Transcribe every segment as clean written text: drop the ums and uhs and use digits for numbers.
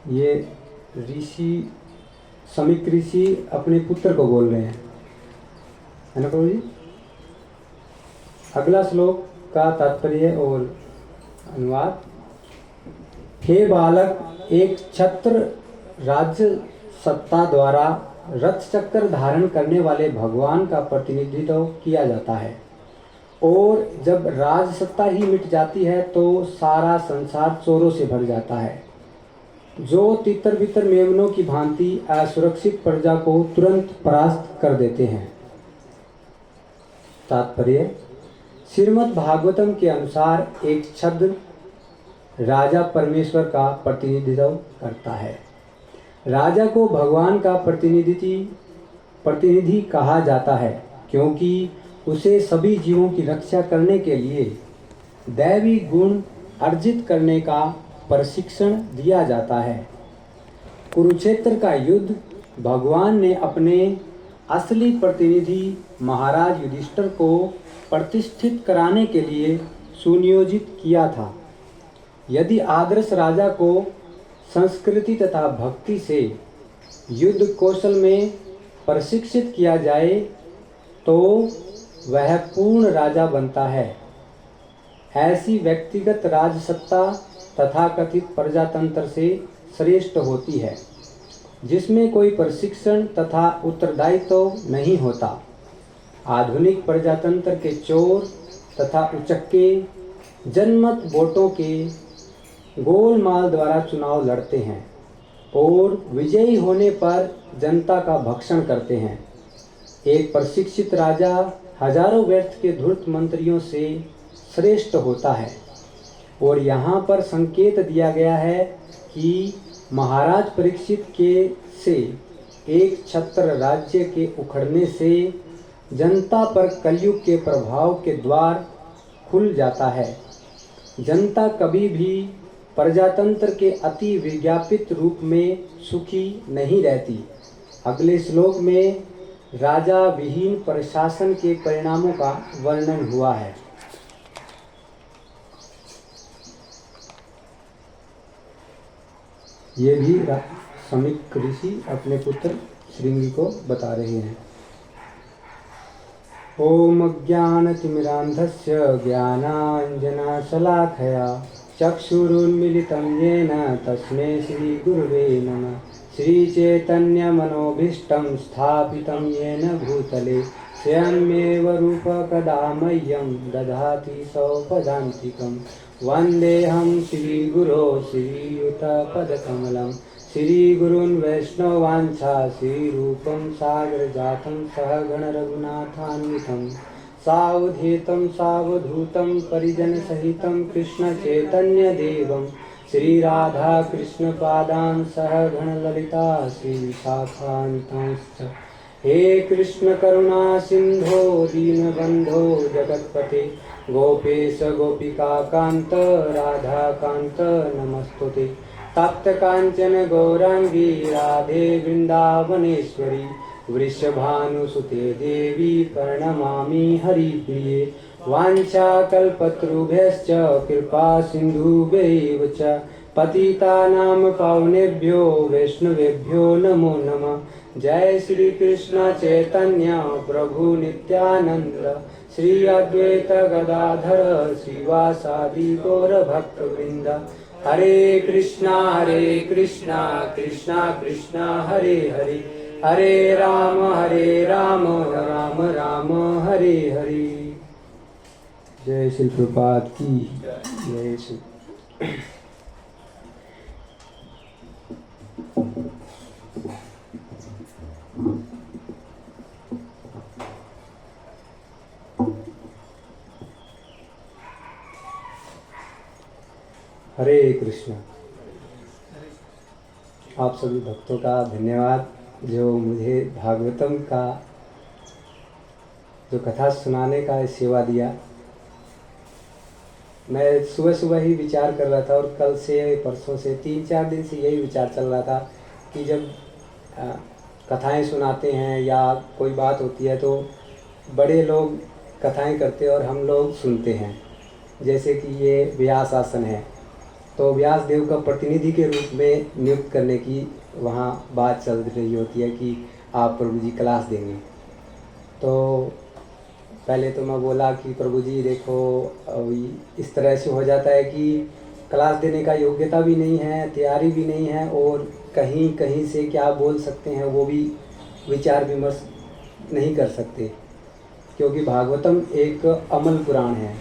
ये ऋषि समीक ऋषि अपने पुत्र को बोल रहे हैं, है ना प्रभु जी। अगला श्लोक का तात्पर्य और अनुवाद। हे बालक, एक छत्र राज्य सत्ता द्वारा रथ चक्र धारण करने वाले भगवान का प्रतिनिधित्व किया जाता है, और जब राज सत्ता ही मिट जाती है तो सारा संसार चोरों से भर जाता है, जो तितर बितर मेमनों की भांति असुरक्षित प्रजा को तुरंत परास्त कर देते हैं। तात्पर्य। श्रीमद् भागवतम के अनुसार एक छद्म राजा परमेश्वर का प्रतिनिधित्व करता है। राजा को भगवान का प्रतिनिधि कहा जाता है, क्योंकि उसे सभी जीवों की रक्षा करने के लिए दैवी गुण अर्जित करने का प्रशिक्षण दिया जाता है। कुरुक्षेत्र का युद्ध भगवान ने अपने असली प्रतिनिधि महाराज युधिष्ठिर को प्रतिष्ठित कराने के लिए सुनियोजित किया था। यदि आदर्श राजा को संस्कृति तथा भक्ति से युद्ध कौशल में प्रशिक्षित किया जाए तो वह पूर्ण राजा बनता है। ऐसी व्यक्तिगत राजसत्ता तथाकथित प्रजातंत्र से श्रेष्ठ होती है, जिसमें कोई प्रशिक्षण तथा उत्तरदायित्व नहीं होता। आधुनिक प्रजातंत्र के चोर तथा उचक्के जनमत वोटों के गोलमाल द्वारा चुनाव लड़ते हैं और विजयी होने पर जनता का भक्षण करते हैं। एक प्रशिक्षित राजा हजारों व्यर्थ के धूर्त मंत्रियों से श्रेष्ठ होता है। और यहाँ पर संकेत दिया गया है कि महाराज परीक्षित के से एक छत्र राज्य के उखड़ने से जनता पर कलयुग के प्रभाव के द्वार खुल जाता है। जनता कभी भी प्रजातंत्र के अति विज्ञापित रूप में सुखी नहीं रहती। अगले श्लोक में राजा विहीन प्रशासन के परिणामों का वर्णन हुआ है। ये भी समीक ऋषि अपने पुत्र श्रृंगी को बता रहे हैं। ओम ज्ञानतिमिरान्धस्य ज्ञानाञ्जनशलाखया चक्षुरुन्मीलितं येन तस्मै श्रीगुरुवे नमः। श्रीचैतन्यमनोभीष्टं स्थापितं येन भूतले स्वयमेव रूपकदा मह्यं ददाति सौपदान्तिकं। वन्देऽहं श्रीगुरो श्रीयुतपदकमलं श्रीगुरून् वैष्णवांश्च श्रीरूपं सागरजातं सहगणरघुनाथान्वितं सावधूतं सावधूतं परिजनसहितं कृष्णचैतन्यदेवं श्रीराधाकृष्णपादान् सहगणललिता श्रीविशाखान्वितांश्च। हे कृष्ण करुणा सिंधो दीनबंधो जगत्पते गोपेश गोपिकाकान्त राधाकान्त नमस्तुते। तप्त कांचन गौरांगी राधे वृंदावनेश्वरी वृषभानुसुते देवी प्रणमामि हरिप्रिये। वाञ्छाकल्पतरुभ्यश्च कृपा सिन्धुभ्यैव च पतितानां पावनेभ्यो वैष्णवेभ्यो नमो नमः। जय श्री कृष्ण चैतन्य प्रभु नित्यानंद श्री अद्वैत गदाधर श्रीवासादि गौर भक्तवृंद। हरे कृष्णा कृष्णा कृष्णा हरे हरे हरे राम राम राम हरे हरे। जय श्री प्रभुपाद की जय। श्री हरे कृष्ण। आप सभी भक्तों का धन्यवाद जो मुझे भागवतम का जो कथा सुनाने का सेवा दिया। मैं सुबह सुबह ही विचार कर रहा था और कल से परसों से 3-4 दिन से यही विचार चल रहा था कि जब कथाएं सुनाते हैं या कोई बात होती है तो बड़े लोग कथाएं करते हैं और हम लोग सुनते हैं। जैसे कि ये व्यास आसन है, तो व्यास देव का प्रतिनिधि के रूप में नियुक्त करने की वहाँ बात चल रही होती है कि आप प्रभु जी क्लास देंगे। तो पहले तो मैं बोला कि प्रभु जी देखो इस तरह से हो जाता है कि क्लास देने का योग्यता भी नहीं है, तैयारी भी नहीं है, और कहीं कहीं से क्या बोल सकते हैं वो भी विचार विमर्श नहीं कर सकते, क्योंकि भागवतम एक अमल पुराण है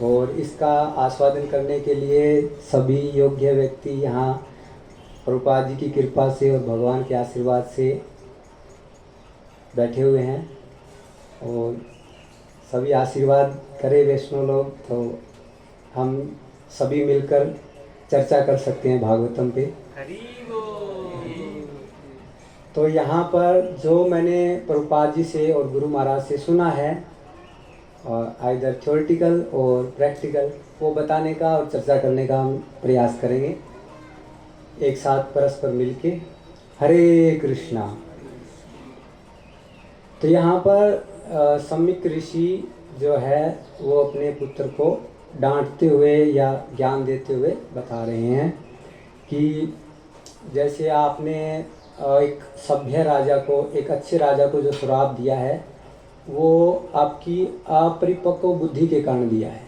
और इसका आस्वादन करने के लिए सभी योग्य व्यक्ति यहाँ प्रभुपाद जी की कृपा से और भगवान के आशीर्वाद से बैठे हुए हैं। और सभी आशीर्वाद करें वैष्णव लोग, तो हम सभी मिलकर चर्चा कर सकते हैं भागवतम पे। तो यहाँ पर जो मैंने प्रभुपाद जी से और गुरु महाराज से सुना है, और आइदर थ्योरेटिकल और प्रैक्टिकल, वो बताने का और चर्चा करने का हम प्रयास करेंगे एक साथ परस्पर मिलके। हरे कृष्णा। तो यहाँ पर सम्यक ऋषि जो है वो अपने पुत्र को डांटते हुए या ज्ञान देते हुए बता रहे हैं कि जैसे आपने एक सभ्य राजा को, एक अच्छे राजा को जो श्राप दिया है वो आपकी अपरिपक्व बुद्धि के कारण दिया है।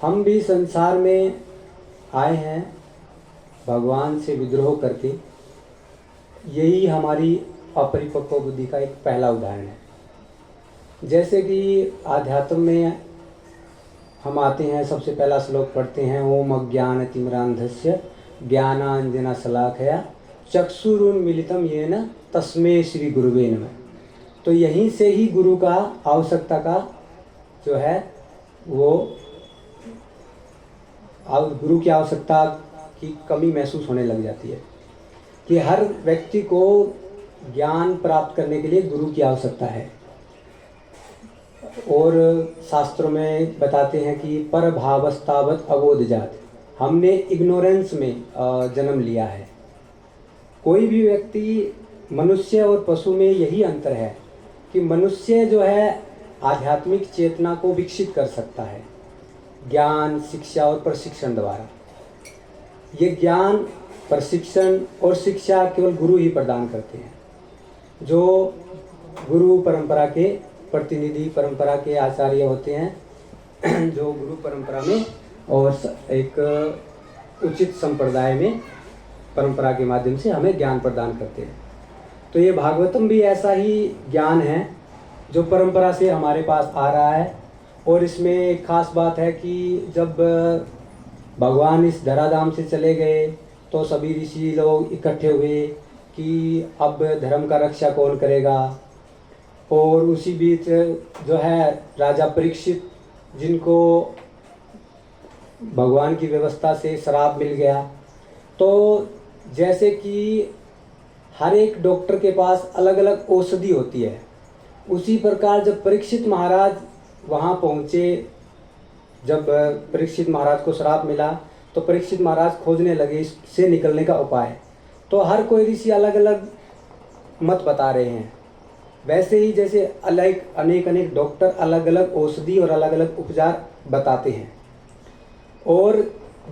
हम भी संसार में आए हैं भगवान से विद्रोह करके, यही हमारी अपरिपक्व बुद्धि का एक पहला उदाहरण है। जैसे कि आध्यात्म में हम आते हैं, सबसे पहला श्लोक पढ़ते हैं, ओम अज्ञानतिमिरान्धस्य ज्ञानांजनशलाकया चक्षुरुन्मीलितं येन तस्मै श्री गुरुवे नमः। तो यहीं से ही गुरु का आवश्यकता का जो है वो गुरु की आवश्यकता की कमी महसूस होने लग जाती है कि हर व्यक्ति को ज्ञान प्राप्त करने के लिए गुरु की आवश्यकता है। और शास्त्रों में बताते हैं कि पर भावस्तावत अबोध जात, हमने इग्नोरेंस में जन्म लिया है। कोई भी व्यक्ति, मनुष्य और पशु में यही अंतर है कि मनुष्य जो है आध्यात्मिक चेतना को विकसित कर सकता है ज्ञान, शिक्षा और प्रशिक्षण द्वारा। ये ज्ञान, प्रशिक्षण और शिक्षा केवल गुरु ही प्रदान करते हैं, जो गुरु परंपरा के प्रतिनिधि, परंपरा के आचार्य होते हैं, जो गुरु परंपरा में और एक उचित संप्रदाय में परंपरा के माध्यम से हमें ज्ञान प्रदान करते हैं। तो ये भागवतम भी ऐसा ही ज्ञान है जो परंपरा से हमारे पास आ रहा है। और इसमें एक खास बात है कि जब भगवान इस धराधाम से चले गए तो सभी ऋषि लोग इकट्ठे हुए कि अब धर्म का रक्षा कौन करेगा। और उसी बीच जो है राजा परीक्षित, जिनको भगवान की व्यवस्था से श्राप मिल गया, तो जैसे कि हर एक डॉक्टर के पास अलग अलग औषधि होती है, उसी प्रकार जब परीक्षित महाराज वहाँ पहुँचे, जब परीक्षित महाराज को श्राप मिला तो परीक्षित महाराज खोजने लगे इससे निकलने का उपाय। तो हर कोई ऋषि अलग अलग मत बता रहे हैं। वैसे ही जैसे अनेक अनेक डॉक्टर अलग अलग औषधि और अलग अलग उपचार बताते हैं। और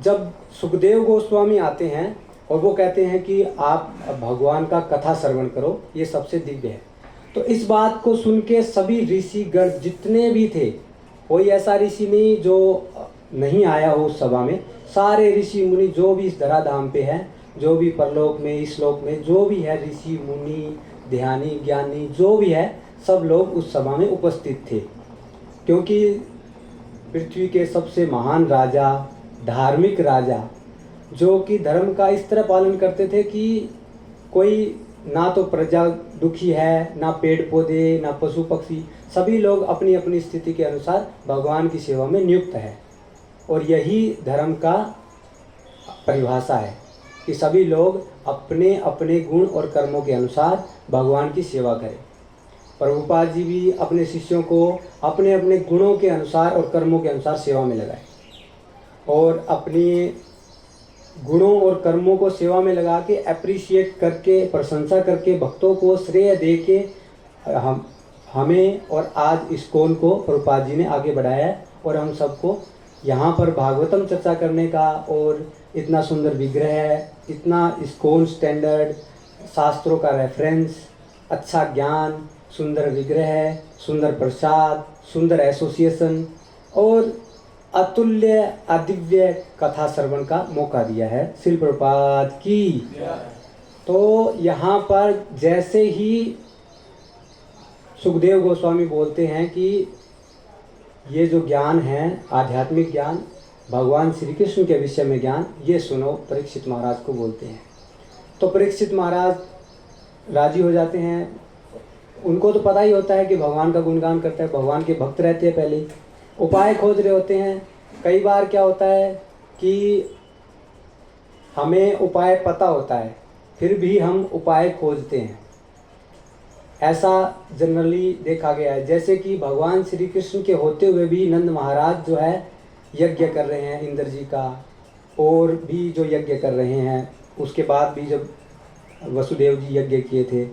जब सुखदेव गोस्वामी आते हैं और वो कहते हैं कि आप भगवान का कथा श्रवण करो, ये सबसे दिव्य है। तो इस बात को सुन के सभी ऋषि गण जितने भी थे, कोई ऐसा ऋषि नहीं जो नहीं आया हो उस सभा में। सारे ऋषि मुनि जो भी इस धराधाम पे हैं, जो भी परलोक में, इस लोक में जो भी है, ऋषि मुनि, ध्यानी, ज्ञानी जो भी है, सब लोग उस सभा में उपस्थित थे। क्योंकि पृथ्वी के सबसे महान राजा, धार्मिक राजा, जो कि धर्म का इस तरह पालन करते थे कि कोई ना तो प्रजा दुखी है, ना पेड़ पौधे, ना पशु पक्षी, सभी लोग अपनी अपनी स्थिति के अनुसार भगवान की सेवा में नियुक्त है। और यही धर्म का परिभाषा है कि सभी लोग अपने अपने गुण और कर्मों के अनुसार भगवान की सेवा करें। प्रभुपाद जी भी अपने शिष्यों को अपने अपने गुणों के अनुसार और कर्मों के अनुसार सेवा में लगाए, और अपनी गुणों और कर्मों को सेवा में लगा के अप्रिशिएट करके, प्रशंसा करके, भक्तों को श्रेय दे के हमें और आज इस्कॉन को प्रभुपाद जी ने आगे बढ़ाया है और हम सबको यहाँ पर भागवतम चर्चा करने का और इतना सुंदर विग्रह, इतना इस्कॉन स्टैंडर्ड, शास्त्रों का रेफरेंस, अच्छा ज्ञान, सुंदर विग्रह, सुंदर प्रसाद, सुंदर एसोसिएशन और अतुल्य अदिव्य कथा श्रवण का मौका दिया है। श्री प्रभुपाद की। तो यहाँ पर जैसे ही सुखदेव गोस्वामी बोलते हैं कि ये जो ज्ञान है, आध्यात्मिक ज्ञान, भगवान श्री कृष्ण के विषय में ज्ञान, ये सुनो, परीक्षित महाराज को बोलते हैं। तो परीक्षित महाराज राजी हो जाते हैं। उनको तो पता ही होता है कि भगवान का गुणगान करता है, भगवान के भक्त रहते हैं, पहले उपाय खोज रहे होते हैं। कई बार क्या होता है कि हमें उपाय पता होता है, फिर भी हम उपाय खोजते हैं, ऐसा जनरली देखा गया है। जैसे कि भगवान श्री कृष्ण के होते हुए भी नंद महाराज जो है यज्ञ कर रहे हैं इंद्र जी का, और भी जो यज्ञ कर रहे हैं, उसके बाद भी जब वसुदेव जी यज्ञ किए थे,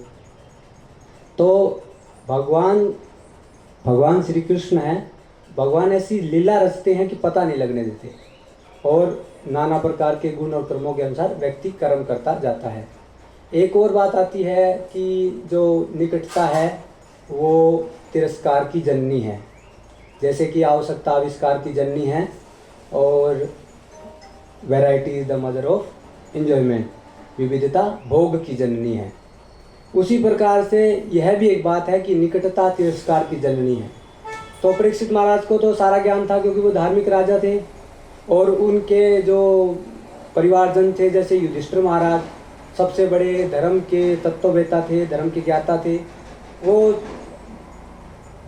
तो भगवान श्री कृष्ण है, भगवान ऐसी लीला रचते हैं कि पता नहीं लगने देते, और नाना प्रकार के गुण और कर्मों के अनुसार व्यक्ति कर्म करता जाता है। एक और बात आती है कि जो निकटता है वो तिरस्कार की जननी है। जैसे कि आवश्यकता आविष्कार की जननी है और variety is the mother of enjoyment, विविधता भोग की जननी है। उसी प्रकार से यह भी एक बात है कि निकटता तिरस्कार की जननी है। तो परीक्षित महाराज को तो सारा ज्ञान था, क्योंकि वो धार्मिक राजा थे, और उनके जो परिवारजन थे, जैसे युधिष्ठिर महाराज सबसे बड़े धर्म के तत्ववेता थे, धर्म के ज्ञाता थे। वो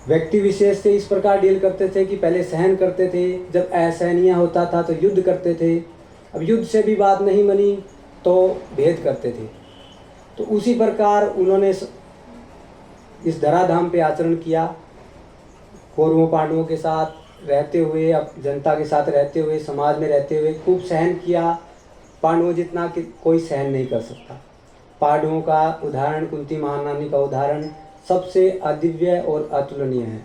व्यक्ति विशेष से इस प्रकार डील करते थे कि पहले सहन करते थे, जब असहनीय होता था तो युद्ध करते थे, अब युद्ध से भी बात नहीं बनी तो भेद करते थे। तो उसी प्रकार उन्होंने इस धराधाम पे आचरण किया, कौरवों पांडवों के साथ रहते हुए, अब जनता के साथ रहते हुए, समाज में रहते हुए खूब सहन किया, पांडवों जितना कि कोई सहन नहीं कर सकता। पांडवों का उदाहरण, कुंती महारानी का उदाहरण सबसे अदिव्य और अतुलनीय है,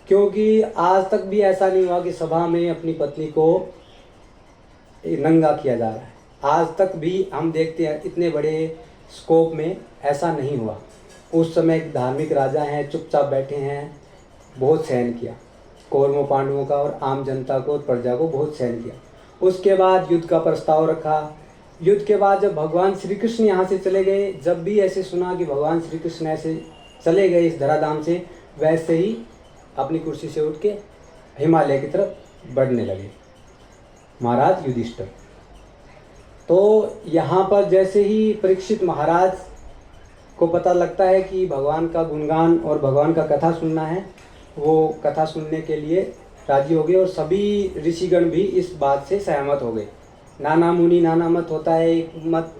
क्योंकि आज तक भी ऐसा नहीं हुआ कि सभा में अपनी पत्नी को नंगा किया जा रहा है। आज तक भी हम देखते हैं इतने बड़े स्कोप में ऐसा नहीं हुआ। उस समय एक धार्मिक राजा हैं, चुपचाप बैठे हैं, बहुत सहन किया कौरवों पांडवों का, और आम जनता को और प्रजा को बहुत सहन किया। उसके बाद युद्ध का प्रस्ताव रखा। युद्ध के बाद जब भगवान श्री कृष्ण यहाँ से चले गए, जब भी ऐसे सुना कि भगवान श्री कृष्ण ऐसे चले गए इस धराधाम से, वैसे ही अपनी कुर्सी से उठ के हिमालय की तरफ बढ़ने लगे महाराज युधिष्ठिर। तो यहाँ पर जैसे ही परीक्षित महाराज को पता लगता है कि भगवान का गुणगान और भगवान का कथा सुनना है, वो कथा सुनने के लिए राजी हो गए, और सभी ऋषिगण भी इस बात से सहमत हो गए। नाना मुनि नाना मत होता है, एक मत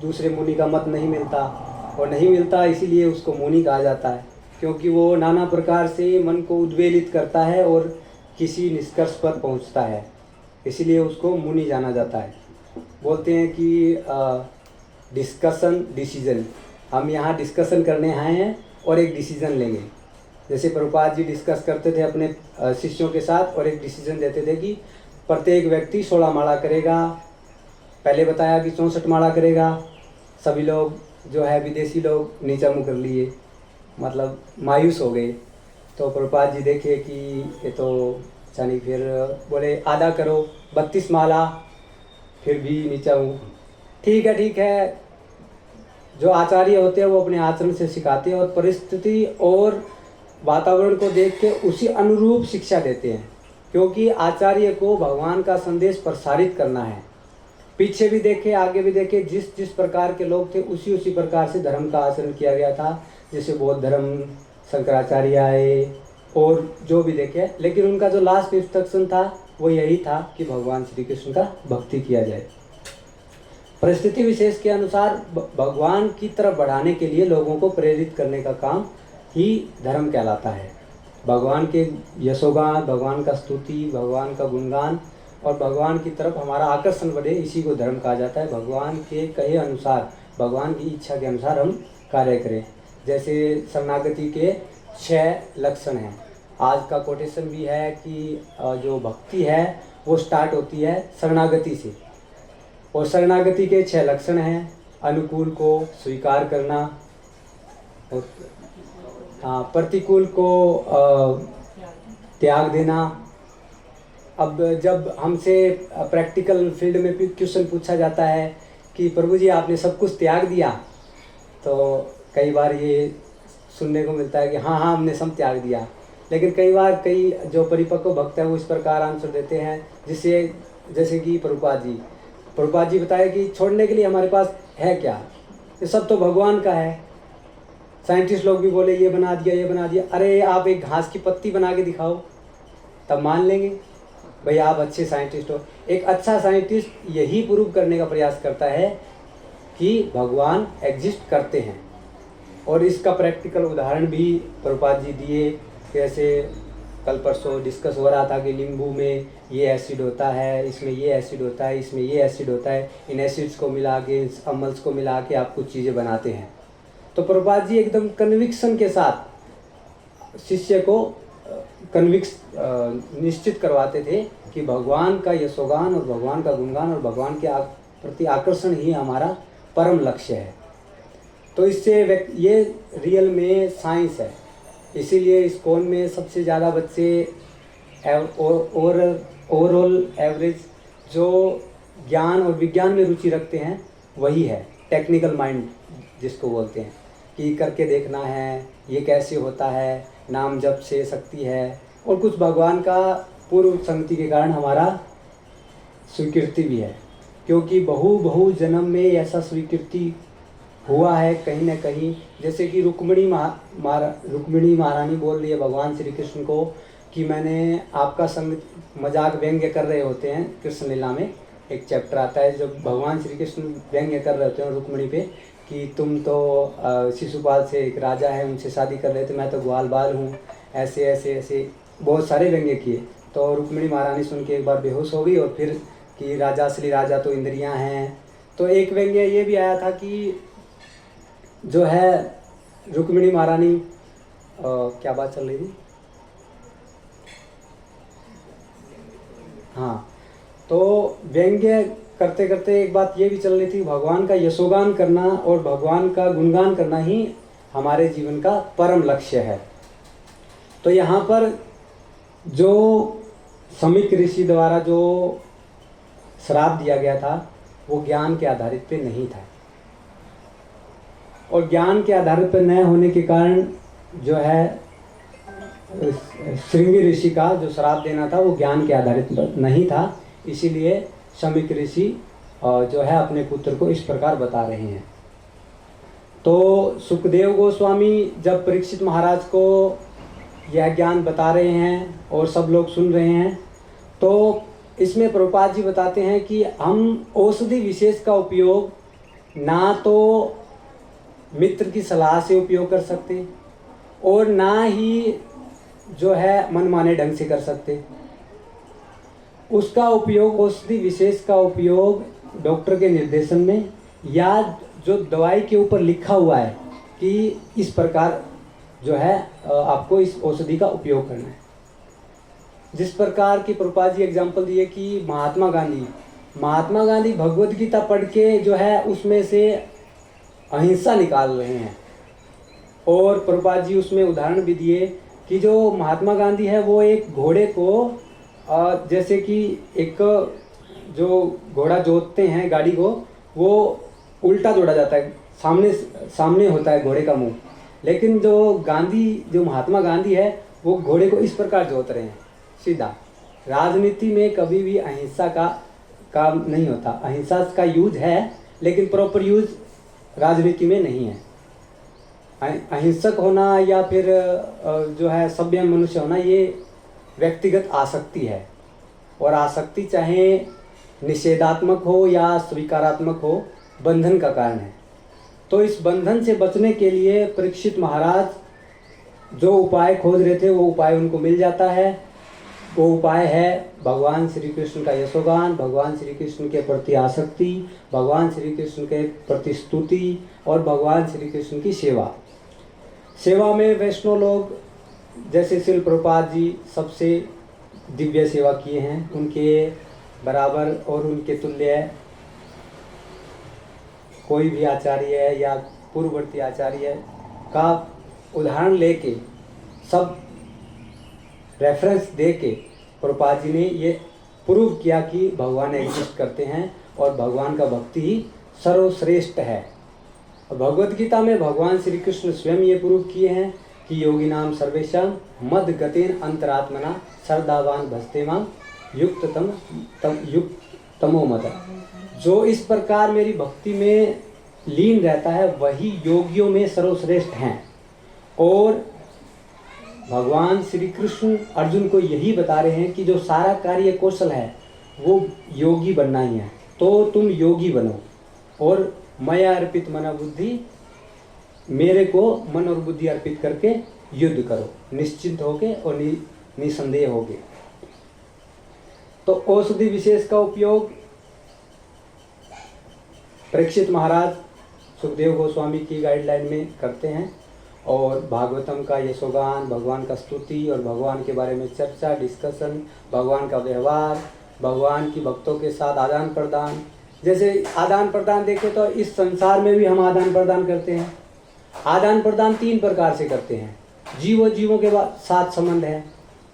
दूसरे मुनि का मत नहीं मिलता, और नहीं मिलता इसीलिए उसको मुनि कहा जाता है, क्योंकि वो नाना प्रकार से मन को उद्वेलित करता है और किसी निष्कर्ष पर पहुंचता है, इसीलिए उसको मुनि जाना जाता है। बोलते हैं कि डिस्कशन डिसीजन, हम यहाँ डिस्कशन करने आए हैं और एक डिसीजन लेंगे। जैसे प्रभुपाद जी डिस्कस करते थे अपने शिष्यों के साथ, और एक डिसीजन देते थे कि प्रत्येक व्यक्ति 16 माला करेगा। पहले बताया कि 64 माला करेगा। सभी लोग जो है विदेशी लोग नीचा मुँह कर लिए, मतलब मायूस हो गए। तो प्रभुपाद जी देखे कि ये तो चानी, फिर बोले आधा करो, 32 माला, फिर भी नीचा मुँह। ठीक है। जो आचार्य होते हैं वो अपने आचरण से सिखाते हैं, और परिस्थिति और वातावरण को देख के उसी अनुरूप शिक्षा देते हैं, क्योंकि आचार्य को भगवान का संदेश प्रसारित करना है। पीछे भी देखे, आगे भी देखे, जिस प्रकार के लोग थे उसी प्रकार से धर्म का आचरण किया गया था। जैसे बौद्ध धर्म, शंकराचार्य आए, और जो भी देखे, लेकिन उनका जो लास्ट इंस्ट्रक्शन था वो यही था कि भगवान श्री कृष्ण का भक्ति किया जाए। परिस्थिति विशेष के अनुसार भगवान की तरफ बढ़ाने के लिए लोगों को प्रेरित करने का काम ही धर्म कहलाता है। भगवान के यशोगान, भगवान का स्तुति, भगवान का गुणगान, और भगवान की तरफ हमारा आकर्षण बढ़े, इसी को धर्म कहा जाता है। भगवान के कहे अनुसार, भगवान की इच्छा के अनुसार हम कार्य करें। जैसे शरणागति के 6 लक्षण हैं। आज का कोटेशन भी है कि जो भक्ति है वो स्टार्ट होती है शरणागति से, और शरणागति के 6 लक्षण हैं। अनुकूल को स्वीकार करना, और प्रतिकूल को त्याग देना। अब जब हमसे प्रैक्टिकल फील्ड में भी क्वेश्चन पूछा जाता है कि प्रभु जी आपने सब कुछ त्याग दिया, तो कई बार ये सुनने को मिलता है कि हाँ हाँ हमने सब त्याग दिया। लेकिन कई बार कई जो परिपक्व भक्त हैं वो इस प्रकार आंसर देते हैं, जैसे कि प्रभुपाद जी बताए कि छोड़ने के लिए हमारे पास है क्या, ये सब तो भगवान का है। साइंटिस्ट लोग भी बोले ये बना दिया, अरे आप एक घास की पत्ती बना के दिखाओ तब मान लेंगे भाई आप अच्छे साइंटिस्ट हो। एक अच्छा साइंटिस्ट यही प्रूव करने का प्रयास करता है कि भगवान एग्जिस्ट करते हैं, और इसका प्रैक्टिकल उदाहरण भी प्रभुपाद जी दिए। जैसे कल परसों डिस्कस हो रहा था कि नींबू में ये एसिड होता है, इसमें ये एसिड होता है, इसमें ये एसिड होता है, इन एसिड्स को मिला के, इन अम्ल्स को मिला के आप कुछ चीज़ें बनाते हैं। तो प्रभुपाद जी एकदम कन्विक्शन के साथ शिष्य को निश्चित करवाते थे कि भगवान का यशोगान और भगवान का गुणगान और भगवान के प्रति आकर्षण ही हमारा परम लक्ष्य है। तो इससे ये रियल में साइंस है। इसीलिए इस कौन में सबसे ज़्यादा बच्चे ओवरऑल एवरेज जो ज्ञान और विज्ञान में रुचि रखते हैं वही है टेक्निकल माइंड, जिसको बोलते हैं कि करके देखना है, ये कैसे होता है, नाम जप से शक्ति है, और कुछ भगवान का पूर्व संगति के कारण हमारा स्वीकृति भी है, क्योंकि बहु जन्म में ऐसा स्वीकृति हुआ है कहीं न कहीं। जैसे कि रुक्मिणी महारानी बोल रही है भगवान श्री कृष्ण को कि मैंने आपका संग, मजाक व्यंग्य कर रहे होते हैं। कृष्ण लीला में एक चैप्टर आता है जब भगवान श्री कृष्ण व्यंग्य कर रहे होते हैं रुक्मिणी पे कि तुम तो शिशुपाल से एक राजा है उनसे शादी कर रहे थे, मैं तो ग्वाल बाल हूँ, ऐसे ऐसे ऐसे बहुत सारे व्यंग्य किए। तो रुक्मिणी महारानी सुन के एक बार बेहोश हो गई, और फिर कि राजा असली राजा तो इंद्रियां हैं। तो एक व्यंग्य ये भी आया था कि जो है रुक्मिणी महारानी क्या बात चल रही थी, हाँ, तो व्यंग्य करते करते एक बात ये भी चल रही थी, भगवान का यशोगान करना और भगवान का गुणगान करना ही हमारे जीवन का परम लक्ष्य है। तो यहाँ पर जो समीक ऋषि द्वारा जो श्राप दिया गया था वो ज्ञान के आधारित पे नहीं था, और ज्ञान के आधारित पे न होने के कारण जो है श्रृंगी ऋषि का जो श्राप देना था वो ज्ञान के आधारित नहीं था। इसीलिए समीक ऋषि जो है अपने पुत्र को इस प्रकार बता रहे हैं। तो सुखदेव गोस्वामी जब परीक्षित महाराज को यह ज्ञान बता रहे हैं और सब लोग सुन रहे हैं, तो इसमें प्रभुपाद जी बताते हैं कि हम औषधि विशेष का उपयोग ना तो मित्र की सलाह से उपयोग कर सकते और ना ही जो है मनमाने ढंग से कर सकते। उसका उपयोग, औषधि विशेष का उपयोग डॉक्टर के निर्देशन में या जो दवाई के ऊपर लिखा हुआ है कि इस प्रकार जो है आपको इस औषधि का उपयोग करना है। जिस प्रकार की प्रभुपाद जी एग्जाम्पल दिए कि महात्मा गांधी भगवद गीता पढ़ के जो है उसमें से अहिंसा निकाल रहे हैं, और प्रभुपाद जी उसमें उदाहरण भी दिए कि जो महात्मा गांधी है वो एक घोड़े को जैसे कि एक जो घोड़ा जोतते हैं गाड़ी को, वो उल्टा जोड़ा जाता है, सामने होता है घोड़े का मुंह, लेकिन जो महात्मा गांधी है वो घोड़े को इस प्रकार जोत रहे हैं सीधा। राजनीति में कभी भी अहिंसा का काम नहीं होता, अहिंसा का यूज है लेकिन प्रॉपर यूज राजनीति में नहीं है। अहिंसक होना या फिर जो है सभ्य मनुष्य होना ये व्यक्तिगत आसक्ति है, और आसक्ति चाहे निषेधात्मक हो या स्वीकारात्मक हो बंधन का कारण है। तो इस बंधन से बचने के लिए परीक्षित महाराज जो उपाय खोज रहे थे वो उपाय उनको मिल जाता है। वो उपाय है भगवान श्री कृष्ण का यशोगान, भगवान श्री कृष्ण के प्रति आसक्ति, भगवान श्री कृष्ण के प्रति स्तुति और भगवान श्री कृष्ण की सेवा। सेवा में वैष्णव लोग जैसे शिल प्रभुपाद जी सबसे दिव्य सेवा किए हैं, उनके बराबर और उनके तुल्य कोई भी आचार्य है या पूर्ववर्ती आचार्य का उदाहरण लेके, सब रेफरेंस दे के प्रभुपाद जी ने ये प्रूव किया कि भगवान एग्जिस्ट करते हैं और भगवान का भक्ति ही सर्वश्रेष्ठ है। भगवद गीता में भगवान श्री कृष्ण स्वयं ये प्रूव किए हैं कि योगी नाम सर्वेशम मद गतेन अंतरात्मना श्रद्धावान भस्तेमा युक्त तमो मद। जो इस प्रकार मेरी भक्ति में लीन रहता है वही योगियों में सर्वश्रेष्ठ हैं। और भगवान श्री कृष्ण अर्जुन को यही बता रहे हैं कि जो सारा कार्य कौशल है वो योगी बनना ही है, तो तुम योगी बनो और मया अर्पित मन बुद्धि, मेरे को मन और बुद्धि अर्पित करके युद्ध करो, निश्चिंत होके और निसंदेह होके। तो औषधि विशेष का उपयोग परीक्षित महाराज सुखदेव गोस्वामी की गाइडलाइन में करते हैं और भागवतम का यशोगान, भगवान का स्तुति और भगवान के बारे में चर्चा, डिस्कशन, भगवान का व्यवहार, भगवान की भक्तों के साथ आदान प्रदान। जैसे आदान प्रदान देखें तो इस संसार में भी हम आदान प्रदान करते हैं। आदान प्रदान 3 प्रकार से करते हैं। जीवों के साथ संबंध है,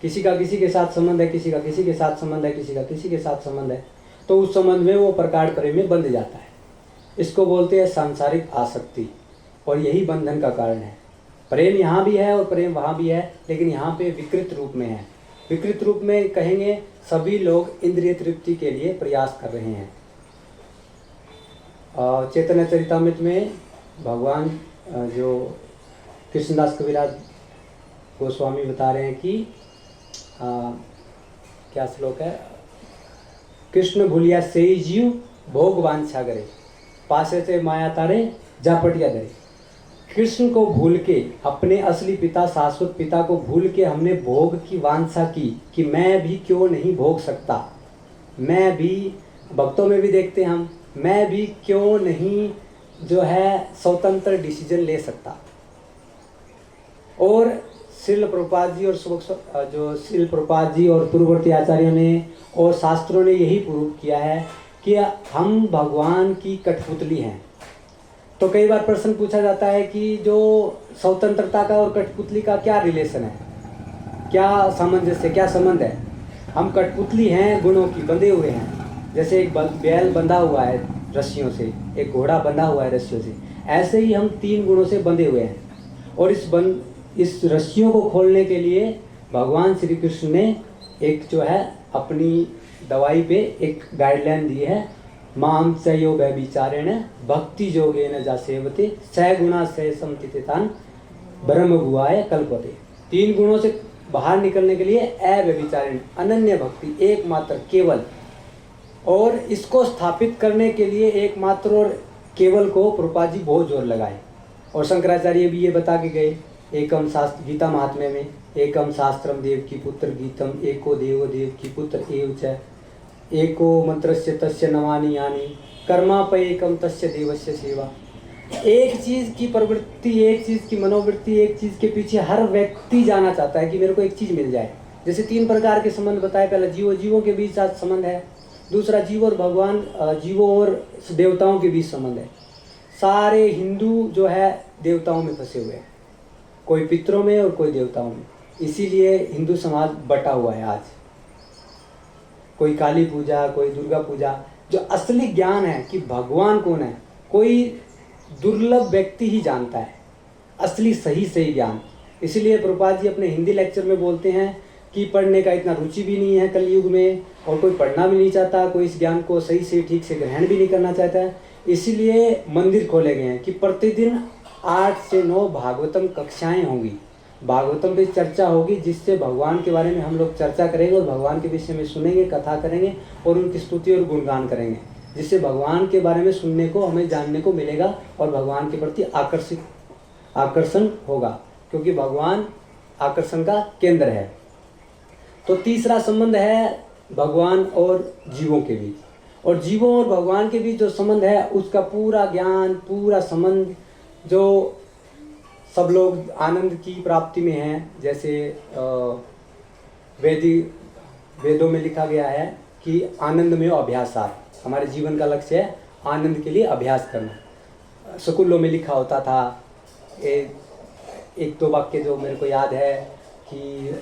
किसी का किसी के साथ संबंध है, किसी का किसी के साथ संबंध है, किसी का किसी के साथ संबंध है, तो उस संबंध में वो प्रकार प्रेम में बंध जाता है। इसको बोलते हैं सांसारिक आसक्ति और यही बंधन का कारण है। प्रेम यहाँ भी है और प्रेम वहाँ भी है, लेकिन यहाँ पे विकृत रूप में है। विकृत रूप में कहेंगे सभी लोग इंद्रिय तृप्ति के लिए प्रयास कर रहे हैं। चैतन्य चरितामृत में भगवान जो कृष्णदास कविराज गोस्वामी बता रहे हैं कि क्या श्लोक है, कृष्ण भूलिया से जीव भोग वांछा करे, पासे से माया तारे जापटिया दरे। कृष्ण को भूल के, अपने असली पिता शाश्वत पिता को भूल के हमने भोग की वांछा की कि मैं भी क्यों नहीं भोग सकता, मैं भी, भक्तों में भी देखते हैं हम, मैं भी क्यों नहीं जो है स्वतंत्र डिसीजन ले सकता। और श्रील प्रभुपाद जी और जो श्रील प्रभुपाद जी और पूर्ववर्ती आचार्यों ने और शास्त्रों ने यही प्रूव किया है कि हम भगवान की कठपुतली हैं। तो कई बार प्रश्न पूछा जाता है कि जो स्वतंत्रता का और कठपुतली का क्या रिलेशन है, क्या सामंजस्य, क्या संबंध है। हम कठपुतली हैं, गुणों की, बंधे हुए हैं। जैसे एक बैल बंधा हुआ है रस्सियों से, एक घोड़ा बंधा हुआ है रस्सियों से, ऐसे ही हम 3 गुणों से बंधे हुए हैं। और इस रस्सियों को खोलने के लिए भगवान श्री कृष्ण ने एक जो है अपनी दवाई पे एक गाइडलाइन दी है, माम चयो व्यभिचारेण भक्ति योगेन जा सेवते स गुणा से समतितान ब्रह्म भुआय कल्पते। 3 गुणों से बाहर निकलने के लिए अव्यभिचारेण, अनन्य भक्ति, एकमात्र, केवल। और इसको स्थापित करने के लिए एकमात्र और केवल को प्रभुपाद जी बहुत जोर लगाए। और शंकराचार्य भी ये बता के गए एकम शास्त्र, गीता महात्म्य में, एकम शास्त्रम देव की पुत्र गीतम, एको देव देव की पुत्र एव च, एको मंत्रस्य तस्य नवानि यानि, कर्मापयेकम तस्य देवस्य सेवा। एक चीज़ की प्रवृत्ति, एक चीज़ की मनोवृत्ति, एक चीज़ के पीछे हर व्यक्ति जाना चाहता है कि मेरे को एक चीज़ मिल जाए। जैसे 3 प्रकार के संबंध बताए, पहला जीवों के बीच साथ संबंध है, दूसरा जीव और भगवान, जीवों और देवताओं के बीच संबंध है। सारे हिंदू जो है देवताओं में फंसे हुए हैं, कोई पितरों में और कोई देवताओं में। इसीलिए हिंदू समाज बटा हुआ है आज। कोई काली पूजा, कोई दुर्गा पूजा। जो असली ज्ञान है कि भगवान कौन है, कोई दुर्लभ व्यक्ति ही जानता है, असली सही ज्ञान। इसीलिए प्रभुपाद जी अपने हिंदी लेक्चर में बोलते हैं कि पढ़ने का इतना रुचि भी नहीं है कलयुग में, और कोई पढ़ना भी नहीं चाहता, कोई इस ज्ञान को सही से ठीक से ग्रहण भी नहीं करना चाहता है। इसीलिए मंदिर खोले गए हैं कि प्रतिदिन 8 से 9 भागवतम कक्षाएं होंगी, भागवतम पे चर्चा होगी, जिससे भगवान के बारे में हम लोग चर्चा करेंगे और भगवान के विषय में सुनेंगे, कथा करेंगे और उनकी स्तुति और गुणगान करेंगे, जिससे भगवान के बारे में सुनने को, हमें जानने को मिलेगा और भगवान के प्रति आकर्षण होगा, क्योंकि भगवान आकर्षण का केंद्र है। तो तीसरा संबंध है भगवान और जीवों के बीच, और जीवों और भगवान के बीच जो संबंध है उसका पूरा ज्ञान, पूरा संबंध जो सब लोग आनंद की प्राप्ति में हैं। जैसे वेदों में लिखा गया है कि आनंद में अभ्यासात, हमारे जीवन का लक्ष्य है आनंद के लिए अभ्यास करना। स्कूलों में लिखा होता था, एक दो वाक्य जो मेरे को याद है कि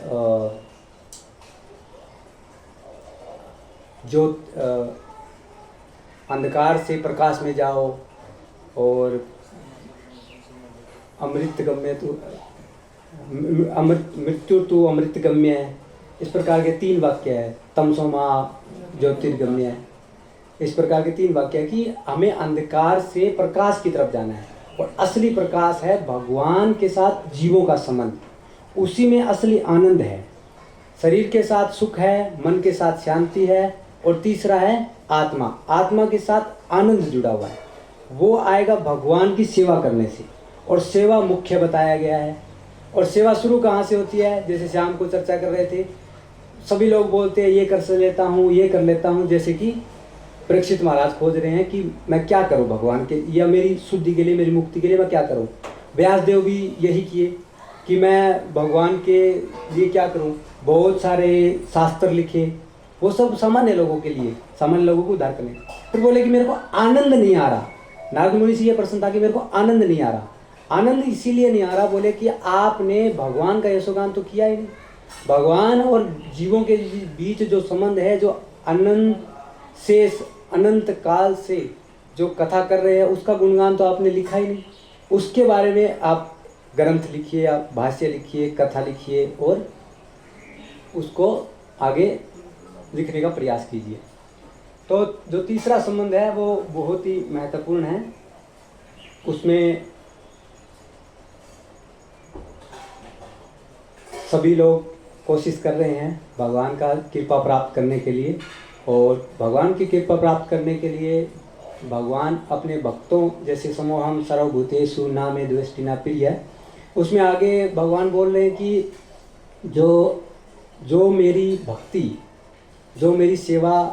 जो अंधकार से प्रकाश में जाओ और अमृत गम्य तो मृत्यु तो अमृत गम्य है, इस प्रकार के 3 वाक्य है। तमसो माँ ज्योतिर्गम्य है, इस प्रकार के 3 वाक्य है कि हमें अंधकार से प्रकाश की तरफ जाना है। और असली प्रकाश है भगवान के साथ जीवों का संबंध, उसी में असली आनंद है। शरीर के साथ सुख है, मन के साथ शांति है, और तीसरा है आत्मा, आत्मा के साथ आनंद जुड़ा हुआ है। वो आएगा भगवान की सेवा करने से, और सेवा मुख्य बताया गया है। और सेवा शुरू कहाँ से होती है? जैसे शाम को चर्चा कर रहे थे, सभी लोग बोलते हैं ये कर लेता हूँ, ये कर लेता हूँ। जैसे कि परीक्षित महाराज खोज रहे हैं कि मैं क्या करूँ भगवान के, या मेरी शुद्धि के लिए, मेरी मुक्ति के लिए मैं क्या करूँ। व्यासदेव भी यही किए कि मैं भगवान के लिए क्या करूँ। बहुत सारे शास्त्र लिखे, वो सब सामान्य लोगों के लिए, सामान्य लोगों को उद्धार करने। फिर बोले कि मेरे को आनंद नहीं आ रहा। नारद मुनि से ये प्रश्न था कि मेरे को आनंद नहीं आ रहा। आनंद इसीलिए नहीं आ रहा, बोले कि आपने भगवान का यशोगान तो किया ही नहीं। भगवान और जीवों के बीच जो संबंध है, जो अनंत से अनंत काल से जो कथा कर रहे हैं, उसका गुणगान तो आपने लिखा ही नहीं। उसके बारे में आप ग्रंथ लिखिए, आप भाष्य लिखिए, कथा लिखिए, और उसको आगे लिखने का प्रयास कीजिए। तो जो तीसरा संबंध है वो बहुत ही महत्वपूर्ण है। उसमें सभी लोग कोशिश कर रहे हैं भगवान का कृपा प्राप्त करने के लिए, और भगवान की कृपा प्राप्त करने के लिए भगवान अपने भक्तों, जैसे समोहम सर्वभूतेषु न मे द्वेष्टि न प्रिय, उसमें आगे भगवान बोल रहे हैं कि जो मेरी भक्ति, जो मेरी सेवा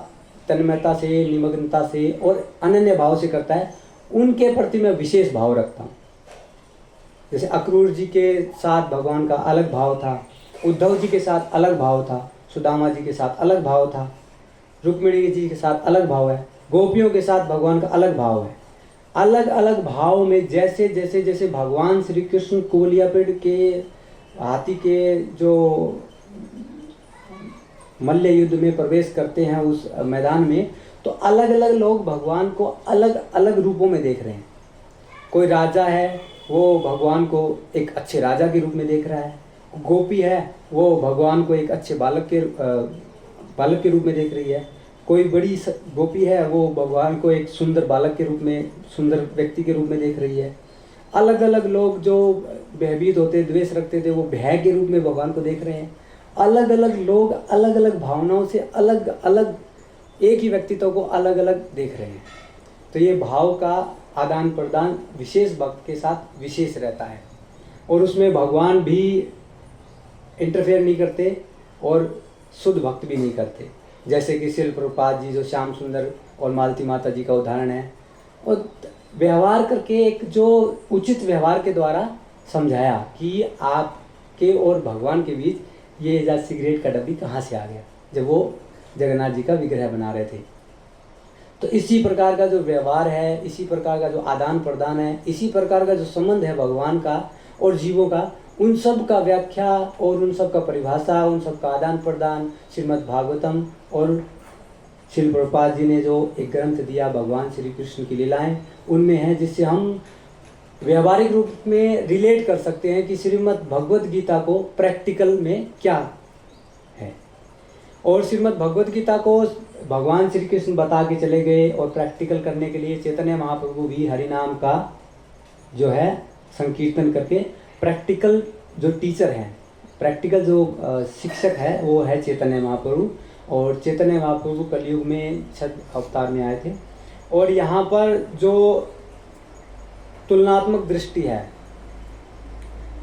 तन्मयता से, निमग्नता से और अनन्य भाव से करता है, उनके प्रति मैं विशेष भाव रखता हूँ। जैसे अक्रूर जी के साथ भगवान का अलग भाव था, उद्धव जी के साथ अलग भाव था, सुदामा जी के साथ अलग भाव था, रुक्मिणी जी के साथ अलग भाव है, गोपियों के साथ भगवान का अलग भाव है। अलग अलग भाव में जैसे जैसे जैसे भगवान श्री कृष्ण कोलियापेड़ के हाथी के जो मल्ल युद्ध में प्रवेश करते हैं उस मैदान में, तो अलग अलग लोग भगवान को अलग अलग रूपों में देख रहे हैं। कोई राजा है, वो भगवान को एक अच्छे राजा के रूप में देख रहा है। गोपी है, वो भगवान को एक अच्छे बालक के रूप में देख रही है। कोई बड़ी गोपी है, वो भगवान को एक सुंदर बालक के रूप में, सुंदर व्यक्ति के रूप में देख रही है। अलग अलग लोग जो भयभीत होते, द्वेष रखते थे, वो भय के रूप में भगवान को देख रहे हैं। अलग अलग लोग अलग अलग भावनाओं से अलग अलग एक ही व्यक्तित्व को अलग अलग देख रहे हैं। तो ये भाव का आदान प्रदान विशेष भक्त के साथ विशेष रहता है, और उसमें भगवान भी इंटरफेयर नहीं करते और शुद्ध भक्त भी नहीं करते। जैसे कि श्रील प्रभुपाद जी जो श्याम सुंदर और मालती माता जी का उदाहरण है, और व्यवहार करके एक जो उचित व्यवहार के द्वारा समझाया कि आपके और भगवान के बीच ये एजाज सिगरेट का डब्बी कहाँ से आ गया, जब वो जगन्नाथ जी का विग्रह बना रहे थे। तो इसी प्रकार का जो व्यवहार है, इसी प्रकार का जो आदान प्रदान है, इसी प्रकार का जो संबंध है भगवान का और जीवों का, उन सब का व्याख्या और उन सब का परिभाषा, उन सब का आदान प्रदान श्रीमद् भागवतम और श्रील प्रभुपाद जी ने जो एक ग्रंथ दिया भगवान श्री कृष्ण की लीलाएं, उनमें है, जिससे हम व्यवहारिक रूप में रिलेट कर सकते हैं कि श्रीमद् भगवद गीता को प्रैक्टिकल में क्या है। और श्रीमद् भगवद गीता को भगवान श्री कृष्ण बता के चले गए, और प्रैक्टिकल करने के लिए चैतन्य महाप्रभु भी हरि नाम का जो है संकीर्तन करके प्रैक्टिकल जो टीचर हैं, प्रैक्टिकल जो शिक्षक है, वो है चैतन्य महाप्रभु। और चैतन्य महाप्रभु कलयुग में 6 अवतार में आए थे। और यहाँ पर जो तुलनात्मक दृष्टि है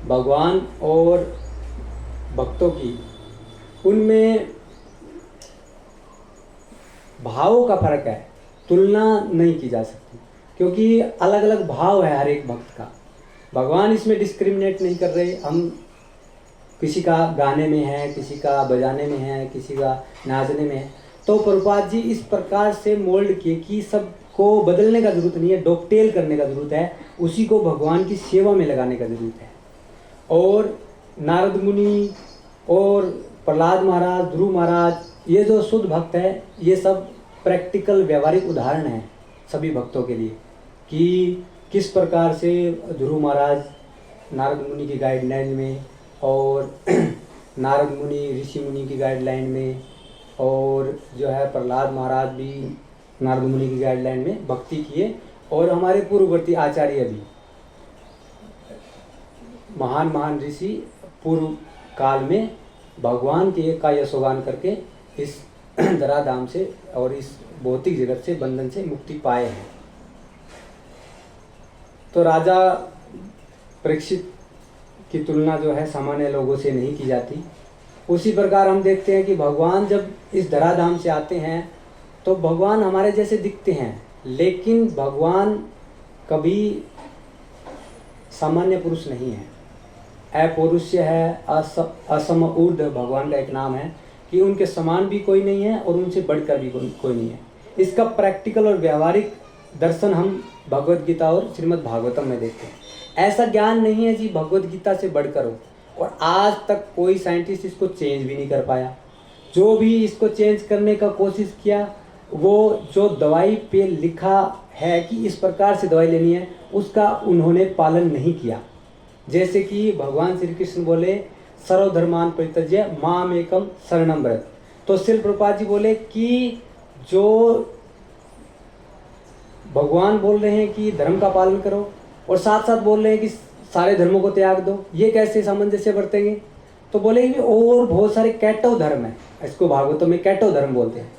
भगवान और भक्तों की, उनमें भावों का फर्क है, तुलना नहीं की जा सकती, क्योंकि अलग अलग भाव है हर एक भक्त का। भगवान इसमें डिस्क्रिमिनेट नहीं कर रहे। हम किसी का गाने में है, किसी का बजाने में है, किसी का नाचने में है, तो प्रभुपाद जी इस प्रकार से मोल्ड किए कि सबको बदलने का जरूरत नहीं है, डॉकटेल करने का जरूरत है, उसी को भगवान की सेवा में लगाने का जरूरत है। और नारद मुनि और प्रहलाद महाराज, ध्रुव महाराज, ये जो शुद्ध भक्त है, ये सब प्रैक्टिकल व्यवहारिक उदाहरण हैं सभी भक्तों के लिए कि किस प्रकार से ध्रुव महाराज नारद मुनि की गाइडलाइन में और नारद मुनि ऋषि मुनि की गाइडलाइन में, और जो है प्रहलाद महाराज भी नारद मुनि की गाइडलाइन में भक्ति किए, और हमारे पूर्ववर्ती आचार्य भी महान महान ऋषि पूर्व काल में भगवान के का यशोगान करके इस धराधाम से और इस भौतिक जगत से बंधन से मुक्ति पाए हैं। तो राजा परीक्षित की तुलना जो है सामान्य लोगों से नहीं की जाती। उसी प्रकार हम देखते हैं कि भगवान जब इस धराधाम से आते हैं तो भगवान हमारे जैसे दिखते हैं, लेकिन भगवान कभी सामान्य पुरुष नहीं है, अपौरुष्य है, असम ऊर्ध्व भगवान का एक नाम है कि उनके समान भी कोई नहीं है और उनसे बढ़कर भी कोई नहीं है। इसका प्रैक्टिकल और व्यवहारिक दर्शन हम भगवद गीता और श्रीमद् भागवतम में देखते हैं। ऐसा ज्ञान नहीं है जी भगवद गीता से बढ़कर हो, और आज तक कोई साइंटिस्ट इसको चेंज भी नहीं कर पाया। जो भी इसको चेंज करने का कोशिश किया, वो जो दवाई पे लिखा है कि इस प्रकार से दवाई लेनी है, उसका उन्होंने पालन नहीं किया। जैसे कि भगवान श्री कृष्ण बोले सर्वधर्मान परित्यज्य माम एकम शरणम व्रज, तो श्रील प्रभुपाद जी बोले कि जो भगवान बोल रहे हैं कि धर्म का पालन करो और साथ साथ बोल रहे हैं कि सारे धर्मों को त्याग दो, ये कैसे सामंजस्य बरतेंगे? तो बोले कि और बहुत सारे कैटव धर्म है, इसको भागवतम में कैटव धर्म बोलते हैं,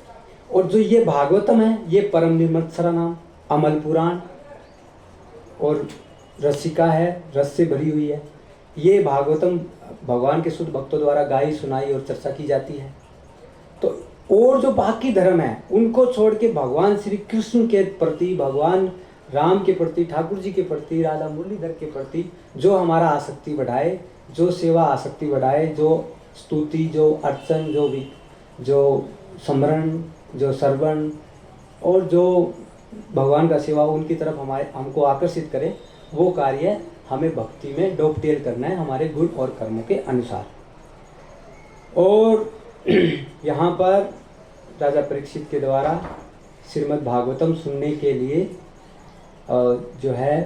और जो ये भागवतम है ये परम निर्मत्सरा नाम, अमल पुराण और रसिका है, रस से भरी हुई है। ये भागवतम भगवान के शुद्ध भक्तों द्वारा गाई सुनाई और चर्चा की जाती है। तो और जो बाकी धर्म है उनको छोड़ के भगवान श्री कृष्ण के प्रति, भगवान राम के प्रति, ठाकुर जी के प्रति, राधा मुरलीधर के प्रति जो हमारा आसक्ति बढ़ाए, जो सेवा आसक्ति बढ़ाए, जो स्तुति, जो अर्चन, जो स्मरण, जो श्रवण और जो भगवान का सेवा, उनकी तरफ हमको आकर्षित करे, वो कार्य हमें भक्ति में डोपटेल करना है हमारे गुण और कर्मों के अनुसार। और यहाँ पर राजा परीक्षित के द्वारा श्रीमद् भागवतम सुनने के लिए जो है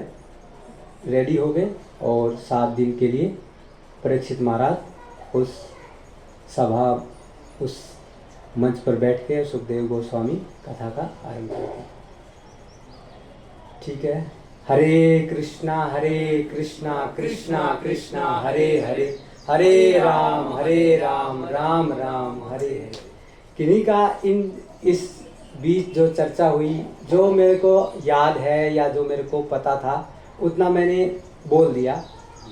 रेडी हो गए, और 7 दिन के लिए परीक्षित महाराज उस सभा, उस मंच पर बैठ के सुखदेव गोस्वामी कथा का आरंभ करते हैं। ठीक है। हरे कृष्णा कृष्णा कृष्णा हरे हरे, हरे राम राम राम हरे हरे। किन्हीं का इस बीच जो चर्चा हुई, जो मेरे को याद है या जो मेरे को पता था उतना मैंने बोल दिया,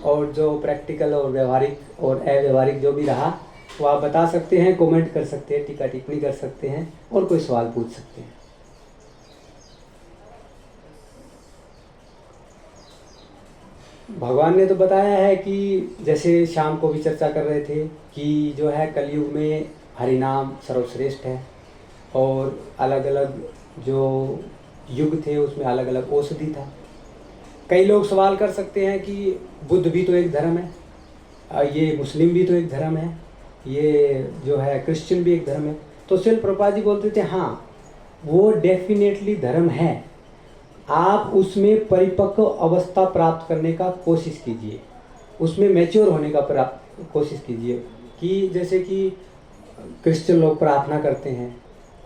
और जो प्रैक्टिकल और व्यवहारिक और अव्यवहारिक जो भी रहा वो आप बता सकते हैं, कमेंट कर सकते हैं, टीका टिप्पणी कर सकते हैं और कोई सवाल पूछ सकते हैं। भगवान ने तो बताया है कि जैसे शाम को भी चर्चा कर रहे थे कि जो है कलयुग में हरिनाम सर्वश्रेष्ठ है, और अलग अलग जो युग थे उसमें अलग अलग औषधि था। कई लोग सवाल कर सकते हैं कि बुद्ध भी तो एक धर्म है, ये मुस्लिम भी तो एक धर्म है, ये जो है क्रिश्चियन भी एक धर्म है। तो श्रील प्रभुपाद जी बोलते थे हाँ वो डेफिनेटली धर्म है, आप उसमें परिपक्व अवस्था प्राप्त करने का कोशिश कीजिए, उसमें मैच्योर होने का कोशिश कीजिए। कि जैसे कि क्रिश्चियन लोग प्रार्थना करते हैं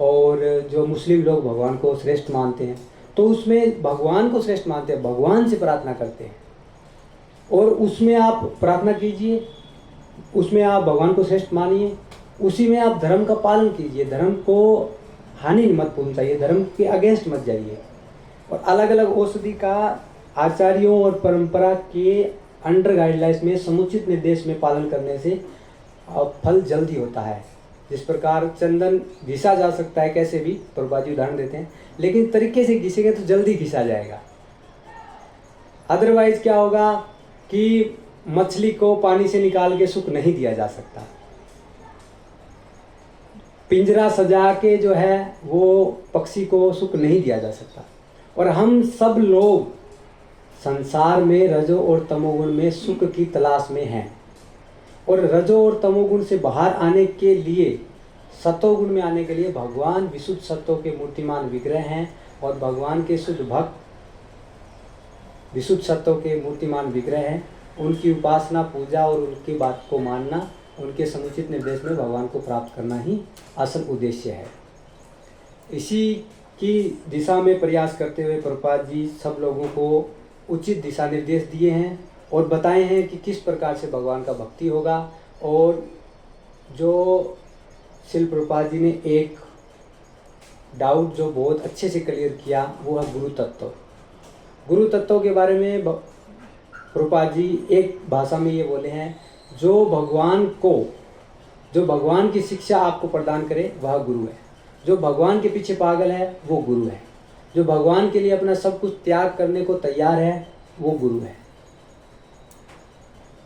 और जो मुस्लिम लोग भगवान को श्रेष्ठ मानते हैं, तो उसमें भगवान को श्रेष्ठ मानते हैं, भगवान से प्रार्थना करते हैं, और उसमें आप प्रार्थना कीजिए, उसमें आप भगवान को श्रेष्ठ मानिए, उसी में आप धर्म का पालन कीजिए, धर्म को हानि मत पहुंचाइए, धर्म के अगेंस्ट मत जाइए। और अलग अलग औषधि का आचार्यों और परंपरा के अंडर गाइडलाइंस में समुचित निर्देश में पालन करने से फल जल्दी होता है। जिस प्रकार चंदन घिसा जा सकता है, कैसे भी प्रभुपाद जी उदाहरण देते हैं, लेकिन तरीके से घिसेंगे तो जल्दी घिसा जाएगा। अदरवाइज क्या होगा, कि मछली को पानी से निकाल के सुख नहीं दिया जा सकता, पिंजरा सजा के जो है वो पक्षी को सुख नहीं दिया जा सकता। और हम सब लोग संसार में रजो और तमोगुण में सुख की तलाश में हैं, और रजो और तमोगुण से बाहर आने के लिए, सतोगुण में आने के लिए भगवान विशुद्ध सत्व के मूर्तिमान विग्रह हैं, और भगवान के शुद्ध भक्त विशुद्ध सत्व के मूर्तिमान विग्रह हैं। उनकी उपासना, पूजा और उनकी बात को मानना, उनके समुचित निर्देश में भगवान को प्राप्त करना ही असल उद्देश्य है। इसी की दिशा में प्रयास करते हुए प्रभुपाद जी सब लोगों को उचित दिशा निर्देश दिए हैं और बताए हैं कि किस प्रकार से भगवान का भक्ति होगा। और जो शिल प्रभुपाद जी ने एक डाउट जो बहुत अच्छे से क्लियर किया वो है गुरु तत्व। गुरु तत्व के बारे में प्रभुपाद जी एक भाषा में ये बोले हैं, जो भगवान की शिक्षा आपको प्रदान करे वह गुरु है। जो भगवान के पीछे पागल है वो गुरु है। जो भगवान के लिए अपना सब कुछ त्याग करने को तैयार है वो गुरु है।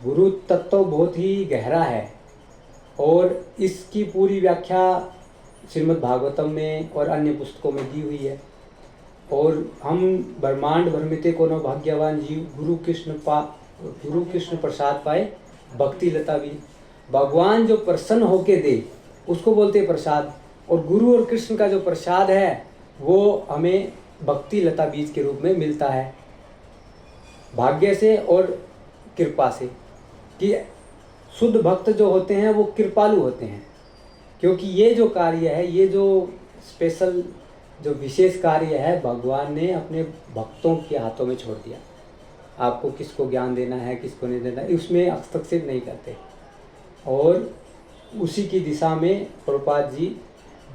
गुरु तत्व बहुत ही गहरा है और इसकी पूरी व्याख्या श्रीमद् भागवतम में और अन्य पुस्तकों में दी हुई है। और हम ब्रह्मांड भ्रमिते को न भाग्यवान जीव गुरु कृष्ण प्रसाद पाए भक्ति लता भी। भगवान जो प्रसन्न होके दे उसको बोलते प्रसाद, और गुरु और कृष्ण का जो प्रसाद है वो हमें भक्ति लता बीज के रूप में मिलता है, भाग्य से और कृपा से। कि शुद्ध भक्त जो होते हैं वो कृपालु होते हैं, क्योंकि ये जो कार्य है, ये जो स्पेशल जो विशेष कार्य है भगवान ने अपने भक्तों के हाथों में छोड़ दिया। आपको किसको ज्ञान देना है, किसको नहीं देना है, उसमें हस्तक्षेप नहीं करते। और उसी की दिशा में प्रभुपाद जी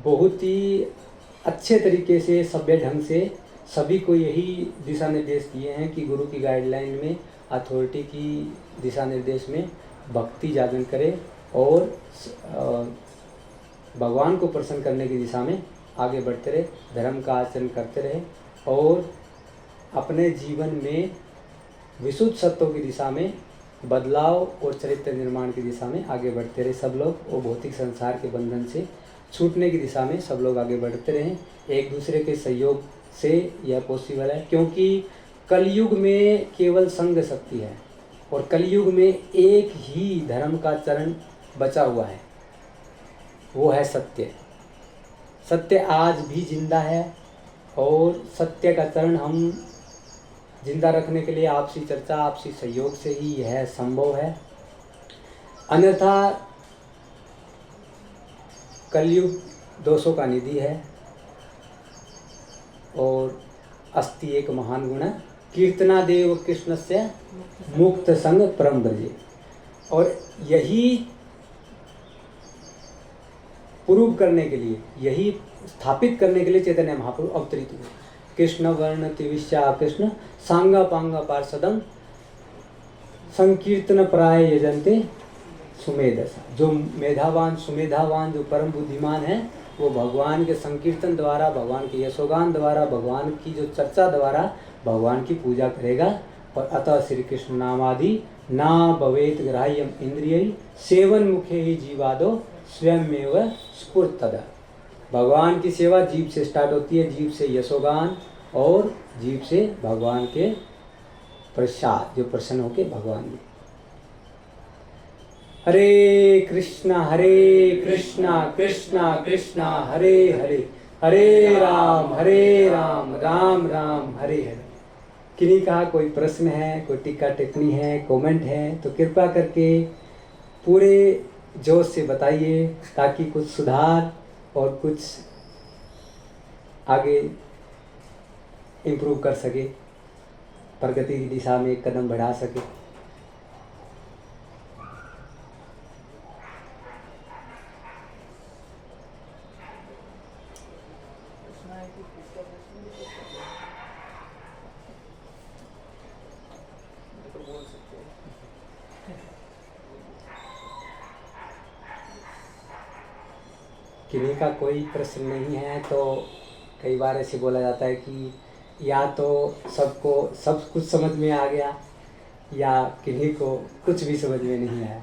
बहुत ही अच्छे तरीके से, सभ्य ढंग से सभी को यही दिशा निर्देश दिए हैं कि गुरु की गाइडलाइन में, अथॉरिटी की दिशा निर्देश में भक्ति जागरण करे और भगवान को प्रसन्न करने की दिशा में आगे बढ़ते रहे, धर्म का आचरण करते रहे और अपने जीवन में विशुद्ध सत्यों की दिशा में बदलाव और चरित्र निर्माण की दिशा में आगे बढ़ते रहे सब लोग। और भौतिक संसार के बंधन से छूटने की दिशा में सब लोग आगे बढ़ते रहें। एक दूसरे के सहयोग से यह पॉसिबल है, क्योंकि कलयुग में केवल संग शक्ति है और कलयुग में एक ही धर्म का चरण बचा हुआ है, वो है सत्य। सत्य आज भी जिंदा है और सत्य का चरण हम जिंदा रखने के लिए आपसी चर्चा, आपसी सहयोग से ही यह संभव है। अन्यथा कलयुग दोषों का निधि है और अस्ति एक महान गुण है, कीर्तना देव कृष्ण से मुक्त संग परम ब्रजे। और यही प्रूव करने के लिए, यही स्थापित करने के लिए चैतन्य महाप्रभु अवतरित हुए। कृष्ण वर्ण तिविश्या कृष्ण सांगा पांगा पार्षदम संकीर्तन प्राय यजंते सुमेधसा। जो मेधावान, सुमेधावान, जो परम बुद्धिमान है वो भगवान के संकीर्तन द्वारा, भगवान के यशोगान द्वारा, भगवान की जो चर्चा द्वारा भगवान की पूजा करेगा। और अतः श्री कृष्ण नामादि ना भवेत ग्राह्यम इंद्रिय सेवन मुखे ही जीवादो स्वयमेव स्फुर्तदा। भगवान की सेवा जीव से स्टार्ट होती है, जीव से यशोगान और जीव से भगवान के प्रसाद, जो प्रसन्न होके भगवान में। हरे कृष्णा कृष्णा कृष्णा हरे हरे, हरे राम राम राम हरे हरे। किन्हीं कहा कोई प्रश्न है, कोई टिक्का टिप्पणी है, कमेंट है तो कृपया करके पूरे जोश से बताइए, ताकि कुछ सुधार और कुछ आगे इम्प्रूव कर सके, प्रगति की दिशा में एक कदम बढ़ा सके। किन्हीं का कोई प्रश्न नहीं है तो कई बार ऐसे बोला जाता है कि या तो सबको सब कुछ समझ में आ गया या किन्हीं को कुछ भी समझ में नहीं आया।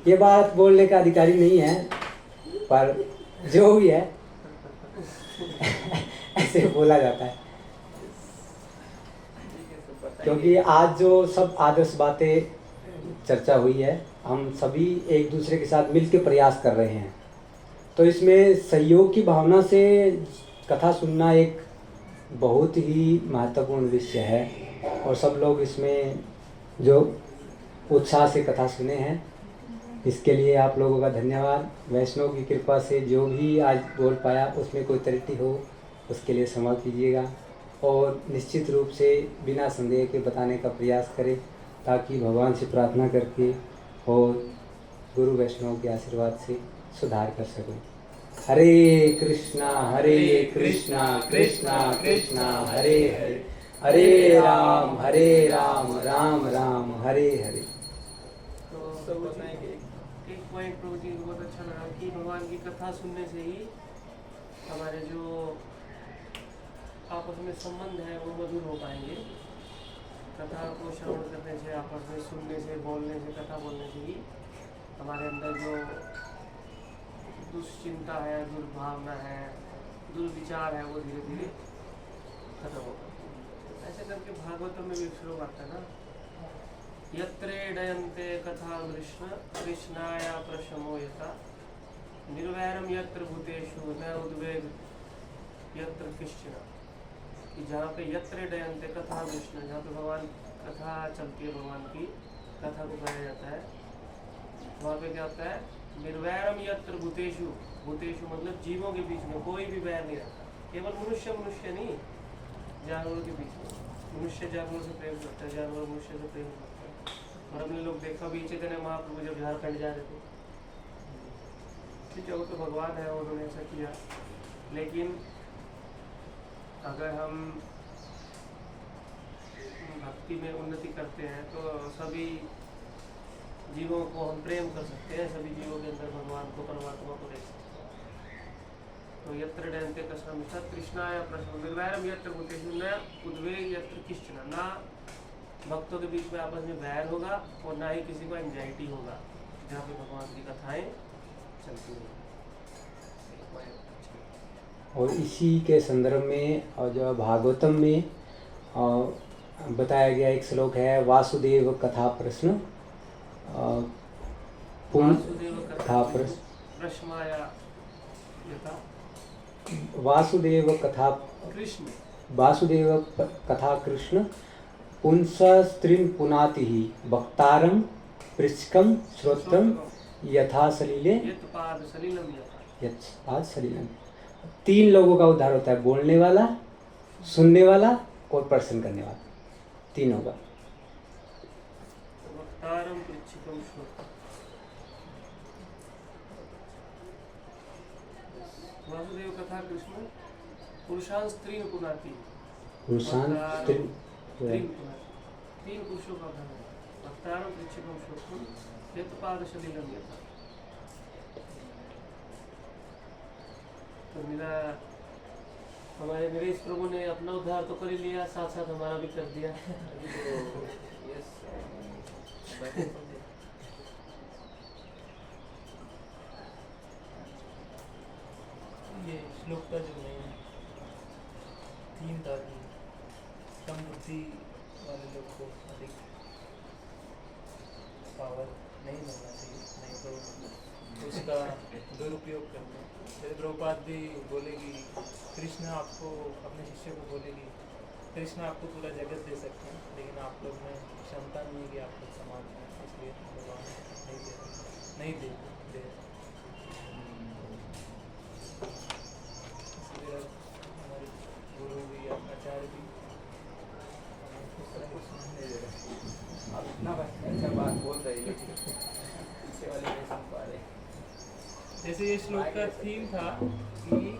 ये बात बोलने का अधिकारी नहीं है, पर जो भी है ऐसे बोला जाता है। क्योंकि आज जो सब आदर्श बातें चर्चा हुई है, हम सभी एक दूसरे के साथ मिलकर प्रयास कर रहे हैं, तो इसमें सहयोग की भावना से कथा सुनना एक बहुत ही महत्वपूर्ण विषय है। और सब लोग इसमें जो उत्साह से कथा सुने हैं, इसके लिए आप लोगों का धन्यवाद। वैष्णव की कृपा से जो भी आज बोल पाया उसमें कोई त्रुटि हो उसके लिए क्षमा कीजिएगा, और निश्चित रूप से बिना संदेह के बताने का प्रयास करें, ताकि भगवान से प्रार्थना करके और गुरु वैष्णव के आशीर्वाद से सुधार कर सकें। हरे कृष्णा कृष्णा कृष्णा हरे हरे, हरे राम राम राम हरे हरे। तो सब बताएंगे एक पॉइंट प्रभु जी को बहुत अच्छा लगा कि भगवान की कथा सुनने से ही हमारे जो आपस में संबंध है वो मधुर हो पाएंगे। कथा को श्रवण करने से, आपस में सुनने से, बोलने से, कथा बोलने से ही हमारे अंदर जो दुश्चिंता है, दुर्भावना है, दुर्विचार है, वो धीरे धीरे खत्म होगा। ऐसे करके भागवतम में भी एक श्लोक आता है ना, यत्रे डयन्ते कथा कृष्ण कृष्णाया प्रशमो यथा निर्वैरम यत्र भूतेषु न उद्वेग यत्र किश्चन। कि जहाँ पे यत्रे डयन्ते कथा कृष्ण, जहाँ पे भगवान कथा चलती है, भगवान की कथा को गाया जाता है, वहाँ पे क्या होता है, निर्वैरम यत्र भूतेषु। भूतेषु मतलब जीवों के बीच में कोई भी वैर नहीं रहता। केवल मनुष्य नहीं, जानवरों के बीच में मनुष्य जानवरों से प्रेम करता है, जानवर मनुष्य से प्रेम करता है। और हमने लोग देखा भी चैतन्य महाप्रभु जब झारखंड जा रहे थे, ठीक है, वो तो भगवान है, उन्होंने ऐसा किया। लेकिन अगर हम भक्ति में उन्नति करते हैं तो सभी जीवों को हम प्रेम कर सकते हैं, सभी जीवों के अंदर भगवान को, परमात्मा को देख सकते हैं। तो यत्र डयन्ते कथम कृष्णाया प्रशमो निर्वैरम यत्र भूतेषु न उद्वेग यत्र किश्चन। ना भक्तों के बीच में आपस में वैर होगा और ना ही किसी को एंजाइटी होगा जहाँ पे भगवान की कथाएं चलती हैं। और इसी के संदर्भ में और जो भागवतम में बताया गया एक श्लोक है, वासुदेव कथा प्रश्न कथा प्रश्न वासुदेव कथा कृष्ण, वासुदेव कथा कृष्ण पुंस स्त्रीम पुनाति ही वक्तारम पृच्छकम श्रोत्रम यथा सलीले यत्पाद सलीलम। 3 लोगों का उद्धार होता है, बोलने वाला, सुनने वाला और प्रश्न करने वाला, तीनों का। वासुदेव कथा कृष्ण पुरुषान स्त्री पुनाति, पुरुषान स्त्री 3 पुरुषों का धन है। वक्तारम पृच्छकम श्रोत्रम यत्पाद सलीलम यथा। तो मेरा हमारे नरेश प्रभु ने अपना उद्धार तो कर ही लिया, साथ साथ हमारा भी कर दिया। ये श्लोक का जो नहीं थीम था कि कम बुद्धि वाले लोग को अधिक पावर नहीं मिलना चाहिए, नहीं तो उसका दुरुपयोग करते हैं। जैसे प्रभुपाद भी बोलेगी, कृष्ण आपको, अपने शिष्य को बोलेगी, कृष्ण आपको पूरा जगत दे सकते हैं, लेकिन आप लोग में क्षमता नहीं है कि आप लोग समाज में, इसलिए भगवान नहीं दे इसलिए हमारे गुरु भी, आचार्य भी इस तरह कुछ नहीं दे रहे। आप इतना अच्छा बात बोल रहे हैं, पीछे वाले नहीं सुन पा रहे। जैसे ये श्लोक का थीम था कि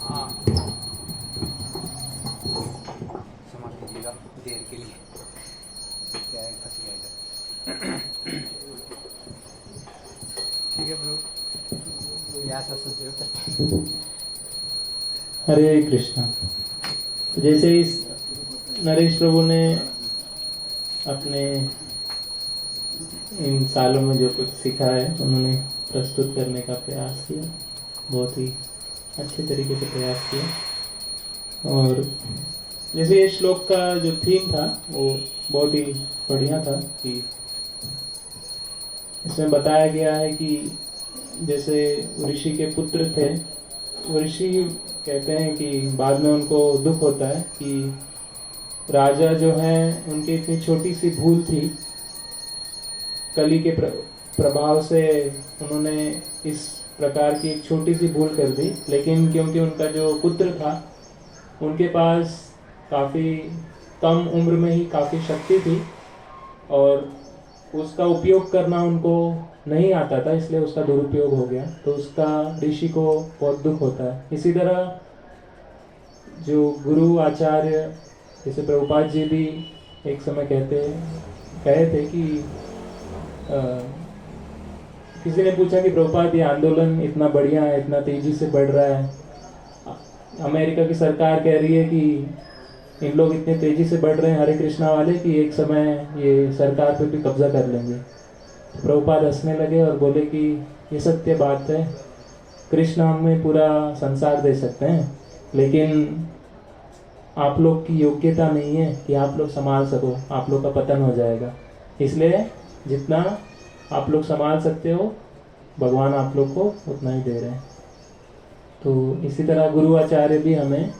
हाँ, क्षमा कीजिएगा। हरे कृष्णा। तो जैसे इस नरेश प्रभु ने अपने इन सालों में जो कुछ सीखा है उन्होंने प्रस्तुत करने का प्रयास किया, बहुत ही अच्छे तरीके से प्रयास किया। और जैसे ये श्लोक का जो थीम था वो बहुत ही बढ़िया था कि इसमें बताया गया है कि जैसे ऋषि के पुत्र थे, वो ऋषि कहते हैं कि बाद में उनको दुख होता है कि राजा जो हैं उनकी इतनी छोटी सी भूल थी, कली के प्रभाव से उन्होंने इस प्रकार की एक छोटी सी भूल कर दी, लेकिन क्योंकि उनका जो पुत्र था उनके पास काफ़ी कम उम्र में ही काफ़ी शक्ति थी और उसका उपयोग करना उनको नहीं आता था, इसलिए उसका दुरुपयोग हो गया, तो उसका ऋषि को बहुत दुख होता है। इसी तरह जो गुरु आचार्य जैसे प्रभुपाद जी भी एक समय कहे थे कि किसी ने पूछा कि प्रभुपाद ये आंदोलन इतना बढ़िया है, इतना तेजी से बढ़ रहा है, अमेरिका की सरकार कह रही है कि इन लोग इतने तेजी से बढ़ रहे हैं हरे कृष्णा वाले कि एक समय ये सरकार पे भी कब्जा कर लेंगे। तो प्रभुपाद हंसने लगे और बोले कि ये सत्य बात है, कृष्ण हमें पूरा संसार दे सकते हैं, लेकिन आप लोग की योग्यता नहीं है कि आप लोग संभाल सको, आप लोग का पतन हो जाएगा, इसलिए जितना आप लोग संभाल सकते हो भगवान आप लोग को उतना ही दे रहे हैं। तो इसी तरह गुरु आचार्य भी हमें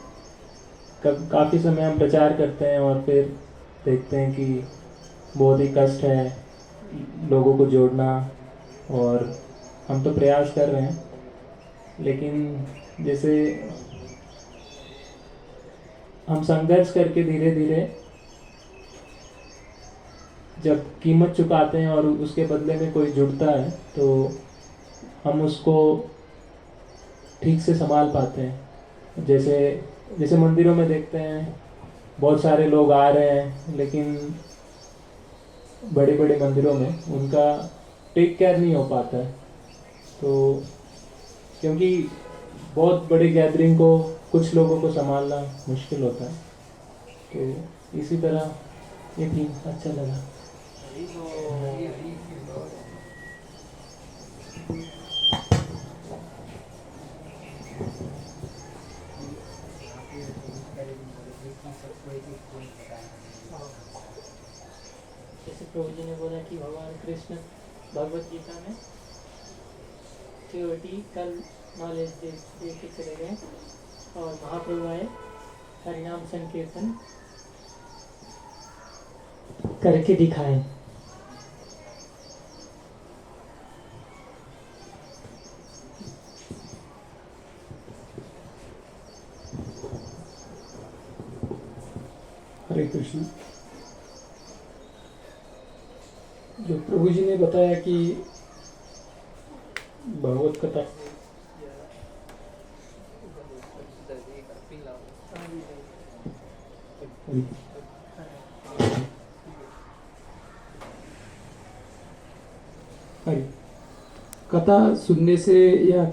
काफ़ी समय हम प्रचार करते हैं और फिर देखते हैं कि बहुत ही कष्ट है लोगों को जोड़ना, और हम तो प्रयास कर रहे हैं, लेकिन जैसे हम संघर्ष करके धीरे धीरे जब कीमत चुकाते हैं और उसके बदले में कोई जुड़ता है तो हम उसको ठीक से संभाल पाते हैं। जैसे मंदिरों में देखते हैं बहुत सारे लोग आ रहे हैं, लेकिन बड़े बड़े मंदिरों में उनका टेक केयर नहीं हो पाता है, तो क्योंकि बहुत बड़े गैदरिंग को कुछ लोगों को संभालना मुश्किल होता है। तो इसी तरह ये भी अच्छा लगा। जैसे प्रभु जी ने बोला कि भगवान कृष्ण भगवत गीता में थियोरिटिकल नॉलेज दे के चले गए और महाप्रभु आए, हरिनाम संकीर्तन करके दिखाए। हरे कृष्ण। जो प्रभु जी ने बताया कि भगवत कथा कथा सुनने से या